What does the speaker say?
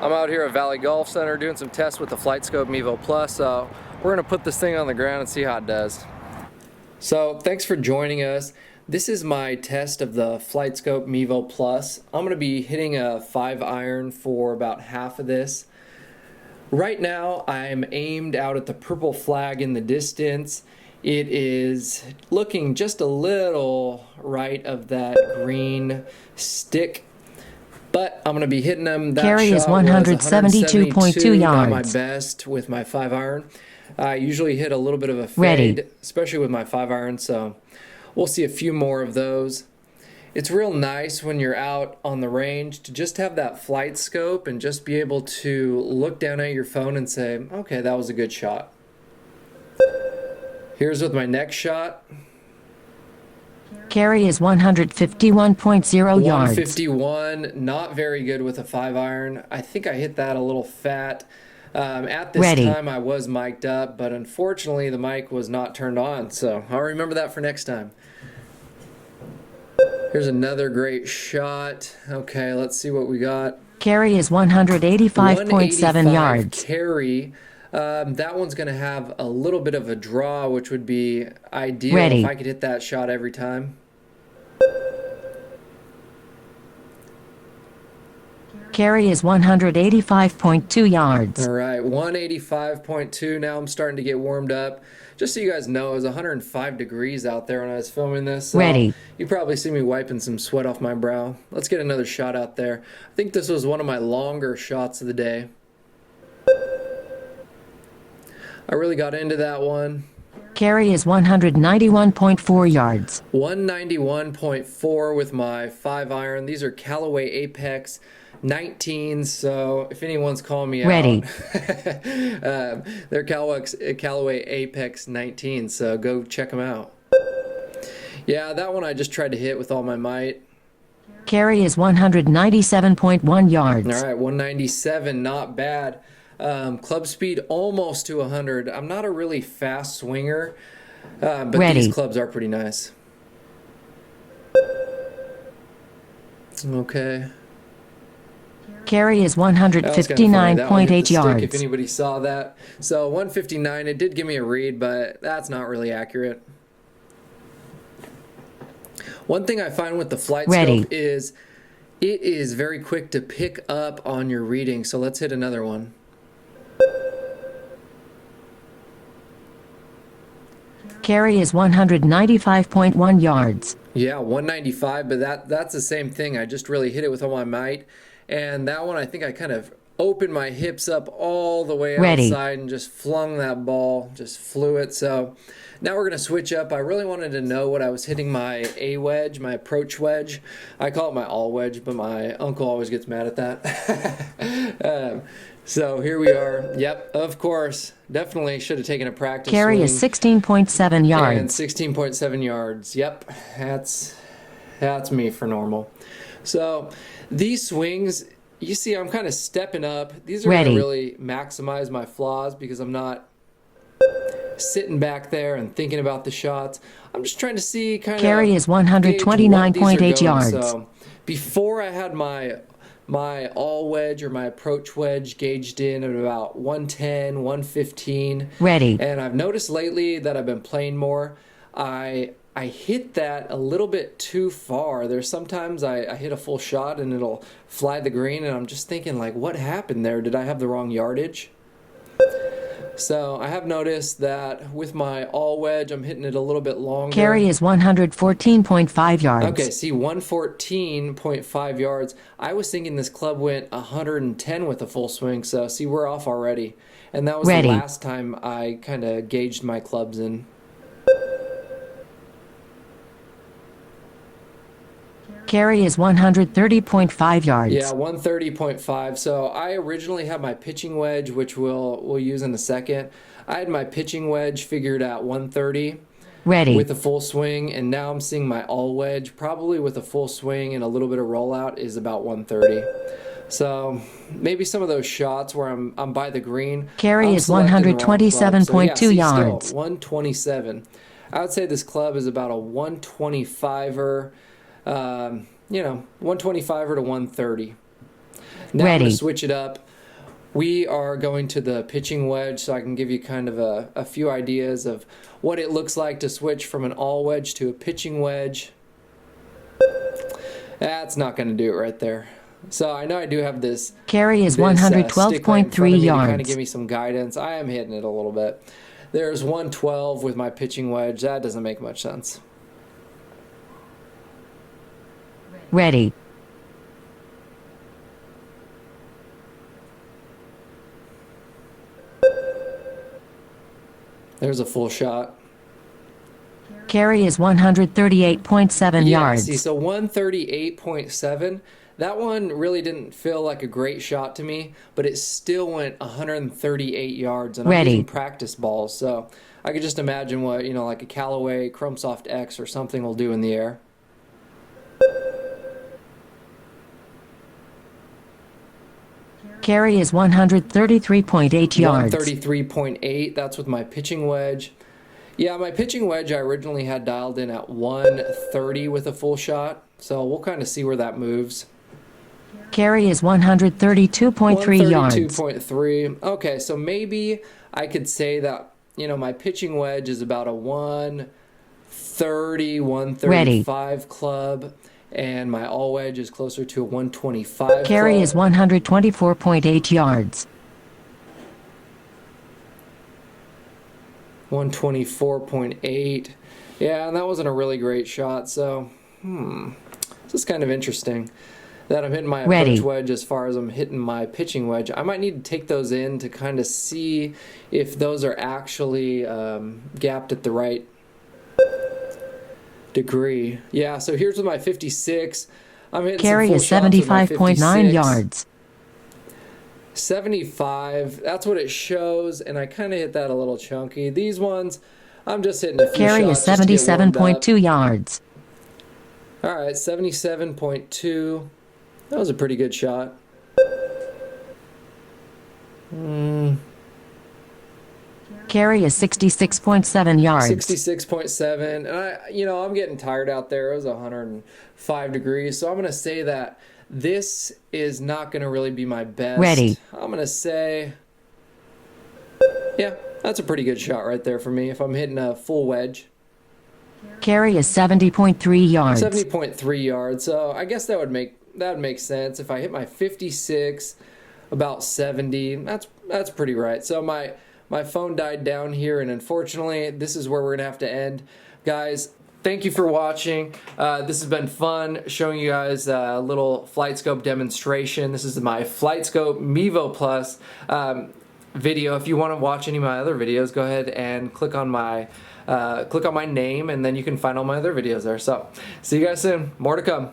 I'm out here at Valley Golf Center doing some tests with the FlightScope Mevo Plus, so we're going to put this thing on the ground and see how it does. So thanks for joining us. This is my test of the FlightScope Mevo Plus. I'm going to be hitting a 5-iron for about half of this. Right now I'm aimed out at the purple flag in the distance. It is looking just a little right of that green stick. But I'm going to be hitting them. That carry is 172.2 yards. Not my best with my 5-iron. I usually hit a little bit of a fade, especially with my 5-iron, so we'll see a few more of those. It's real nice when you're out on the range to just have that FlightScope and just be able to look down at your phone and say, okay, that was a good shot. Here's with my next shot. Carry is 151.0 yards. 151, not very good with a 5-iron. I think I hit that a little fat. At this time I was mic'd up, but unfortunately the mic was not turned on, so I'll remember that for next time. Here's another great shot. Okay, let's see what we got. Carry is 185.7 yards. Carry. That one's going to have a little bit of a draw, which would be ideal if I could hit that shot every time. Carry is 185.2 yards. All right, 185.2. Now I'm starting to get warmed up. Just so you guys know, it was 105 degrees out there when I was filming this. So you probably see me wiping some sweat off my brow. Let's get another shot out there. I think this was one of my longer shots of the day. I really got into that one. Carry is 191.4 yards. 191.4 with my 5-iron. These are Callaway Apex 19s, so if anyone's calling me out, they're Callaway Apex 19s, so go check them out. Yeah, that one I just tried to hit with all my might. Carry is 197.1 yards. All right, 197, not bad. Club speed almost to 100. I'm not a really fast swinger, but these clubs are pretty nice. Okay. Carry is 159.8 yards. If anybody saw that. So 159, it did give me a read, but that's not really accurate. One thing I find with the FlightScope is it is very quick to pick up on your reading. So let's hit another one. Carry is 195.1 yards. Yeah, 195, but that's the same thing. I just really hit it with all my might. And that one, I think I kind of opened my hips up all the way outside and just flung that ball, just flew it. So now we're going to switch up. I really wanted to know what I was hitting my A wedge, my approach wedge. I call it my all wedge, but my uncle always gets mad at that. So here we are. Yep, of course. Definitely should have taken a practice Carry swing. is 16.7 yards. And 16.7 yards. Yep, that's me for normal. So these swings, you see I'm kind of stepping up. These are going to really maximize my flaws because I'm not sitting back there and thinking about the shots. I'm just trying to see kind of Carry is 129.8 yards. So before I had my all wedge or my approach wedge gauged in at about 110, 115. And I've noticed lately that I've been playing more. I hit that a little bit too far. There's sometimes I hit a full shot and it'll fly the green and I'm just thinking like, what happened there? Did I have the wrong yardage? So I have noticed that with my all wedge, I'm hitting it a little bit longer. Carry is 114.5 yards. Okay, see, 114.5 yards. I was thinking this club went 110 with a full swing, so see, we're off already. And that was the last time I kind of gauged my clubs in. Carry is 130.5 yards. Yeah, 130.5. So I originally had my pitching wedge, which we'll use in a second. I had my pitching wedge figured at 130 with a full swing, and now I'm seeing my all wedge, probably with a full swing and a little bit of rollout, is about 130. So maybe some of those shots where I'm by the green. Carry is 127.2 yards. Still, 127. I would say this club is about a 125er. 125er to 130. Now I'm going to switch it up. We are going to the pitching wedge, so I can give you kind of a few ideas of what it looks like to switch from an all wedge to a pitching wedge. That's not going to do it right there. So I know I do have this. Carry is stick right in front of 112.3 me to yards. kind of give me some guidance. I am hitting it a little bit. There's 112 with my pitching wedge. That doesn't make much sense. Ready. There's a full shot. Carry is 138.7 Yeah, yards. see, so 138.7. That one really didn't feel like a great shot to me, but it still went 138 yards. And I'm Ready. using practice balls, so I could just imagine what, like a Callaway Chrome Soft X or something will do in the air. Carry is 133.8 yards. 133.8, that's with my pitching wedge. Yeah, my pitching wedge I originally had dialed in at 130 with a full shot, so we'll kind of see where that moves. Carry is 132.3 yards. 132.3. Okay, so maybe I could say that, my pitching wedge is about a 130, 135 club, and my all wedge is closer to a 125 Carry club. is 124.8 yards. 124.8. Yeah, and that wasn't a really great shot, so this is kind of interesting that I'm hitting my approach wedge as far as I'm hitting my pitching wedge. I might need to take those in to kind of see if those are actually gapped at the right degree. Yeah, so here's with my 56. I'm hitting Carry some is full shots with my 75.9 56. yards. 75, that's what it shows, and I kind of hit that a little chunky. These ones, I'm just hitting a few Carry is shots just to get warmed up. 77.2 yards. All right, 77.2. That was a pretty good shot. Carry is 66.7 yards. 66.7, and I'm getting tired out there. It was 105 degrees, so I'm gonna say that this is not gonna really be my best. Ready. I'm gonna say, yeah, that's a pretty good shot right there for me if I'm hitting a full wedge. Carry is 70.3 yards. 70.3 yards. So I guess that would make sense if I hit my 56, about 70. That's pretty right. So my phone died down here, and unfortunately, this is where we're gonna have to end, guys. Thank you for watching. This has been fun showing you guys a little FlightScope demonstration. This is my FlightScope Mevo Plus video. If you want to watch any of my other videos, go ahead and click on my name, and then you can find all my other videos there. So see you guys soon. More to come.